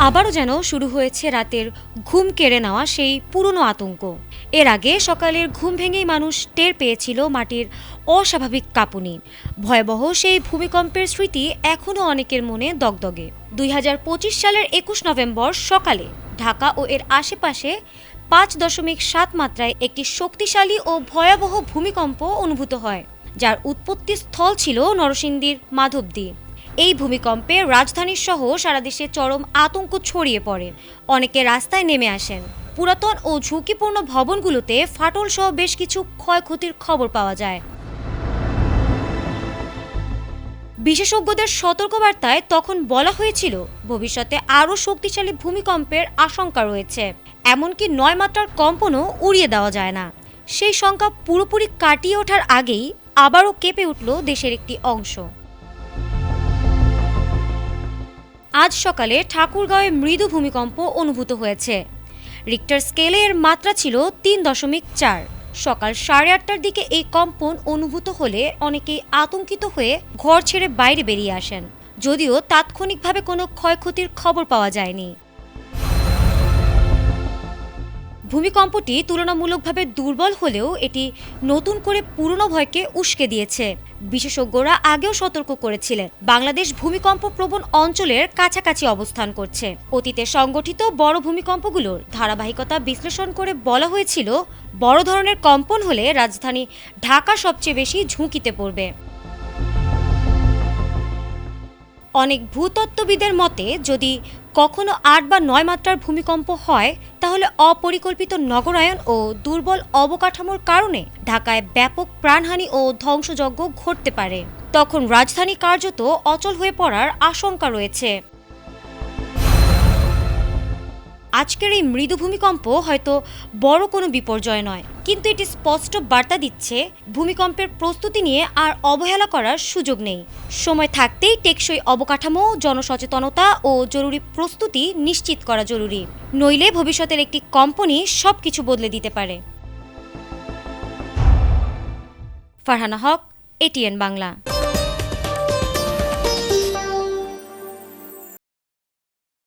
আবারও যেন শুরু হয়েছে রাতের ঘুম কেড়ে নেওয়া সেই পুরনো আতঙ্ক। এর আগে সকালের ঘুম ভেঙেই মানুষ টের পেয়েছিল মাটির অস্বাভাবিক কাঁপুনি। ভয়াবহ সেই ভূমিকম্পের স্মৃতি এখনও অনেকের মনে দগদগে। 2025 সালের 21 নভেম্বর সকালে ঢাকা ও এর আশেপাশে 5.7 মাত্রায় একটি শক্তিশালী ও ভয়াবহ ভূমিকম্প অনুভূত হয়, যার উৎপত্তি স্থল ছিল নরসিংদীর মাধবদী। এই ভূমিকম্পে রাজধানী সহ সারা দেশে চরম আতঙ্ক ছড়িয়ে পড়ে। অনেকে রাস্তায় নেমে আসেন। পুরাতন ও ঝুঁকিপূর্ণ ভবনগুলোতে ফাটল সহ বেশ কিছু ক্ষয়ক্ষতির খবর পাওয়া যায়। বিশেষজ্ঞদের সতর্কবার্তায় তখন বলা হয়েছিল ভবিষ্যতে আরও শক্তিশালী ভূমিকম্পের আশঙ্কা রয়েছে, এমনকি 9 মাত্রার কম্পনও উড়িয়ে দেওয়া যায় না। সেই শঙ্কা পুরোপুরি কাটিয়ে ওঠার আগেই আবারও কেঁপে উঠল দেশের একটি অংশ। আজ সকালে ঠাকুরগাঁওয়ে মৃদু ভূমিকম্প অনুভূত হয়েছে। রিক্টার স্কেলে এর মাত্রা ছিল 3.4। সকাল 8:30টার দিকে এই কম্পন অনুভূত হলে অনেকেই আতঙ্কিত হয়ে ঘর ছেড়ে বাইরে বেরিয়ে আসেন, যদিও তাৎক্ষণিকভাবে কোনো ক্ষয়ক্ষতির খবর পাওয়া যায়নি। ভূমিকম্পটি তুলনামূলকভাবে দুর্বল হলেও এটি নতুন করে পুরনো ভয়কে উস্কে দিয়েছে। বিশেষজ্ঞরা আগেও সতর্ক করেছিলেন বাংলাদেশ ভূমিকম্প প্রবণ অঞ্চলের কাছাকাছি অবস্থান করছে। অতীতে সংগঠিত বড় ভূমিকম্পগুলোর ধারাবাহিকতা বিশ্লেষণ করে বলা হয়েছিল বড় ধরনের কম্পন হলে রাজধানী ঢাকা সবচেয়ে বেশি ঝুঁকিতে পড়বে। অনেক ভূতত্ত্ববিদের মতে যদি কখনো 8 বা 9 মাত্রার ভূমিকম্প হয় তাহলে অপরিকল্পিত নগরায়ন ও দুর্বল অবকাঠামোর কারণে ঢাকায় ব্যাপক প্রাণহানি ও ধ্বংসযজ্ঞ ঘটতে পারে। তখন রাজধানী কার্যত অচল হয়ে পড়ার আশঙ্কা রয়েছে। আজকের এই মৃদু ভূমিকম্প হয়তো বড় কোনো বিপর্যয় নয়, কিন্তু এটি স্পষ্ট বার্তা দিচ্ছে ভূমিকম্পের প্রস্তুতি নিয়ে আর অবহেলা করার সুযোগ নেই। সময় থাকতেই টেকসই অবকাঠামো, জনসচেতনতা ও জরুরি প্রস্তুতি নিশ্চিত করা জরুরি, নইলে ভবিষ্যতের একটি কম্পনই সবকিছু বদলে দিতে পারে। ফারহানা হক, এটিএন বাংলা।